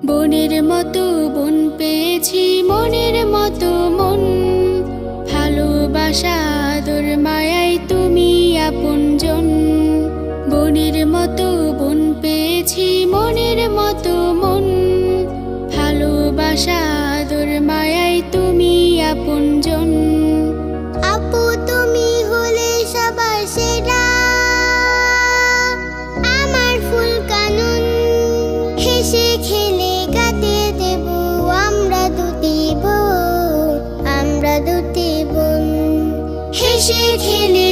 বনের মতো বন পেয়েছি, মনের মতো মন। ভালোবাসা আদর মায়ায় তুমি আপনজন। বনের মতো বন পেয়েছি, মনের মতো মন। ভালোবাসা আদর মায়ায় তুমি আপনজন। আপু তুমি হলে সবার সেরা, আমার ফুল কানুন। হেসে খেলে কাটিয়ে দেব আমরা দুটি বোন, আমরা দুটি বোন। হেসে খেলে